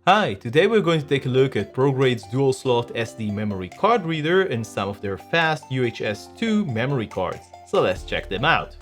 Hi, today we're going to take a look at ProGrade's dual slot SD memory card reader and some of their fast UHS-II memory cards. So let's check them out.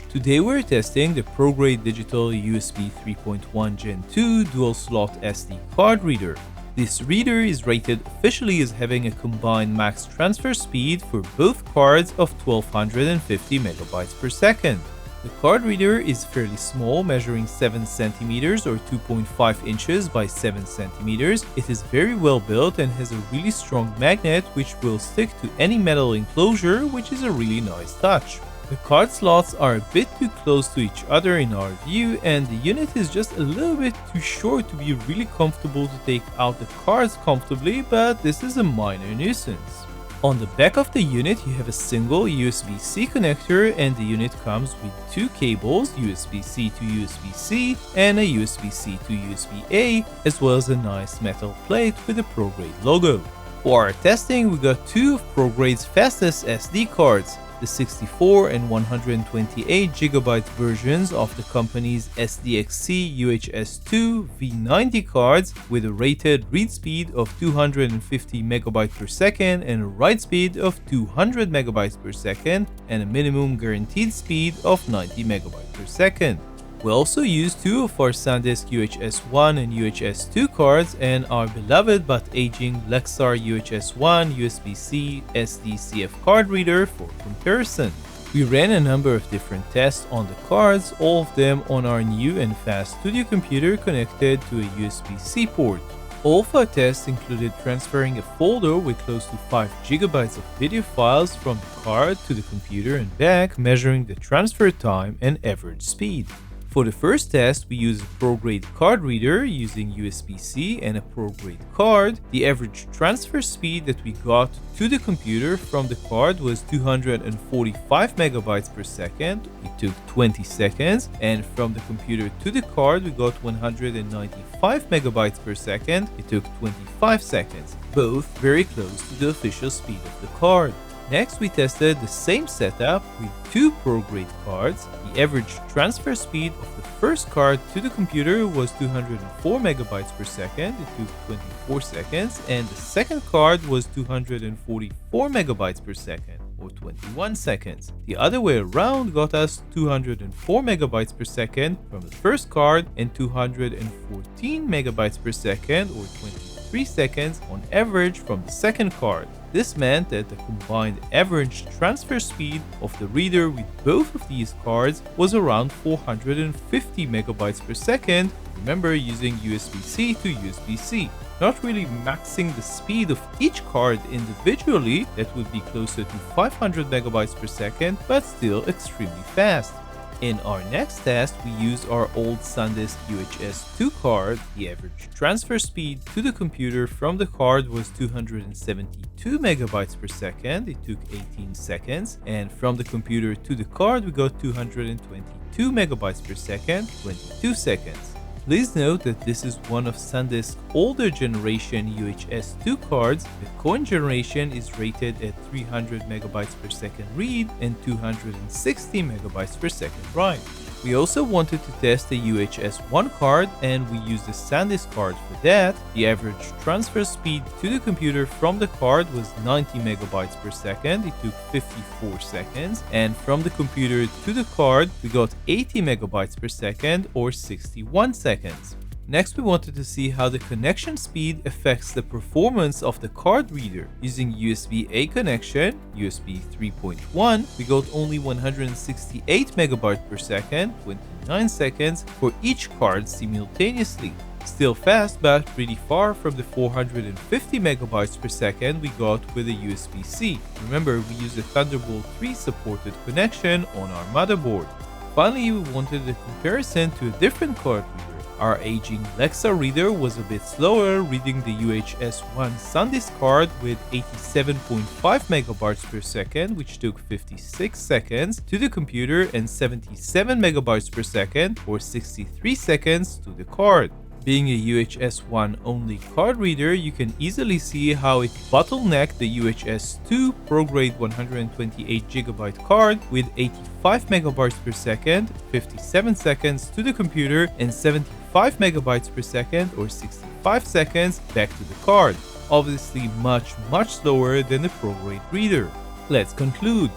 Today we're testing the ProGrade Digital USB 3.1 Gen 2 dual slot SD card reader. This reader is rated officially as having a combined max transfer speed for both cards of 1250 megabytes per second. The card reader is fairly small, measuring 7 cm or 2.5 inches by 7 cm. It is very well built and has a really strong magnet which will stick to any metal enclosure, which is a really nice touch. The card slots are a bit too close to each other in our view, and the unit is just a little bit too short to be really comfortable to take out the cards comfortably, but this is a minor nuisance. On the back of the unit you have a single USB-C connector, and the unit comes with two cables, USB-C to USB-C and a USB-C to USB-A, as well as a nice metal plate with the ProGrade logo. For our testing we got two of ProGrade's fastest SD cards, the 64 and 128 GB versions of the company's SDXC UHS-II V90 cards with a rated read speed of 250 MB per second and a write speed of 200 MB per second and a minimum guaranteed speed of 90 MB per second. We also used two of our SanDisk UHS-I and UHS-II cards and our beloved but aging Lexar UHS-I USB-C SDCF card reader for comparison. We ran a number of different tests on the cards, all of them on our new and fast studio computer connected to a USB-C port. All of our tests included transferring a folder with close to 5 GB of video files from the card to the computer and back, measuring the transfer time and average speed. For the first test, we used a ProGrade card reader using USB-C and a ProGrade card. The average transfer speed that we got to the computer from the card was 245 megabytes per second. It took 20 seconds. And from the computer to the card, we got 195 megabytes per second. It took 25 seconds. Both very close to the official speed of the card. Next, we tested the same setup with two ProGrade cards. The average transfer speed of the first card to the computer was 204 megabytes per second. It took 24 seconds. And the second card was 244 megabytes per second, or 21 seconds. The other way around got us 204 megabytes per second from the first card and 214 megabytes per second, or 23 seconds on average from the second card. This meant that the combined average transfer speed of the reader with both of these cards was around 450 megabytes per second, remember using USB-C to USB-C. Not really maxing the speed of each card individually, that would be closer to 500 megabytes per second, but still extremely fast. In our next test, we used our old SanDisk UHS-II card. The average transfer speed to the computer from the card was 272 megabytes per second. It took 18 seconds. And from the computer to the card, we got 222 megabytes per second, 22 seconds. Please note that this is one of SanDisk's older generation UHS-II cards. The current generation is rated at 300 megabytes per second read and 260 megabytes per second write. We also wanted to test the UHS-I card, and we used the SanDisk card for that. The average transfer speed to the computer from the card was 90 megabytes per second. It took 54 seconds. And from the computer to the card, we got 80 megabytes per second, or 61 seconds. Next, we wanted to see how the connection speed affects the performance of the card reader. Using USB-A connection, USB 3.1, we got only 168 megabytes per second, 29 seconds, for each card simultaneously. Still fast, but pretty far from the 450 megabytes per second we got with a USB-C. Remember, we used a Thunderbolt 3 supported connection on our motherboard. Finally, we wanted a comparison to a different card reader. Our aging Lexar reader was a bit slower, reading the UHS-I SanDisk card with 87.5 megabytes per second, which took 56 seconds, to the computer and 77 megabytes per second, or 63 seconds, to the card. Being a UHS-I only card reader, you can easily see how it bottlenecked the UHS-II ProGrade 128GB card with 85 megabytes per second, 57 seconds to the computer, and 75 megabytes per second or 65 seconds back to the card. Obviously much slower than the ProGrade reader. Let's conclude.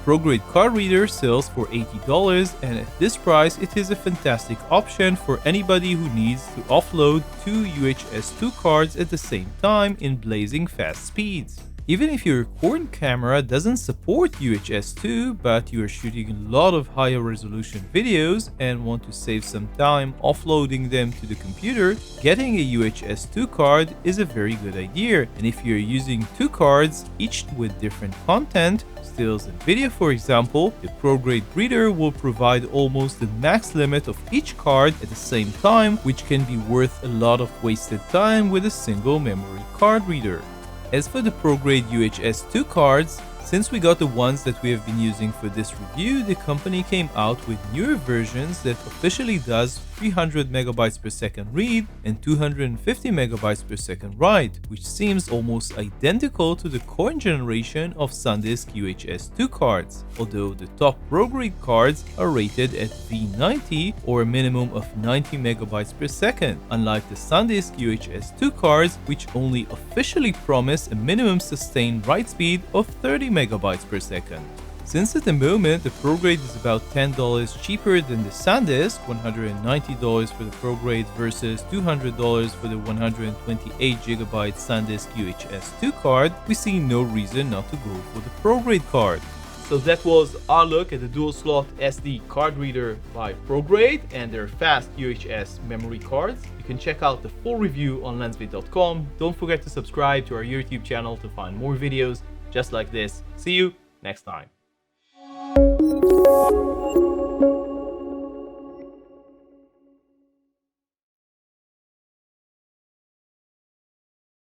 ProGrade card reader sells for $80, and at this price it is a fantastic option for anybody who needs to offload two UHS-II cards at the same time in blazing fast speeds. Even if your current camera doesn't support UHS-II, but you are shooting a lot of higher resolution videos and want to save some time offloading them to the computer, getting a UHS-II card is a very good idea. And if you're using two cards, each with different content, stills and video for example, the ProGrade reader will provide almost the max limit of each card at the same time, which can be worth a lot of wasted time with a single memory card reader. As for the ProGrade UHS-II cards, since we got the ones that we have been using for this review, the company came out with newer versions that officially does 300 megabytes per second read and 250 megabytes per second write, which seems almost identical to the current generation of SanDisk UHS-II cards, although the top ProGrade cards are rated at V90 or a minimum of 90 megabytes per second, unlike the SanDisk UHS-II cards, which only officially promise a minimum sustained write speed of 30 megabytes per second. Since at the moment the ProGrade is about $10 cheaper than the SanDisk, $190 for the ProGrade versus $200 for the 128GB SanDisk UHS-II card, we see no reason not to go for the ProGrade card. So that was our look at the dual slot SD card reader by ProGrade and their fast UHS memory cards. You can check out the full review on lensvid.com. Don't forget to subscribe to our YouTube channel to find more videos just like this. See you next time.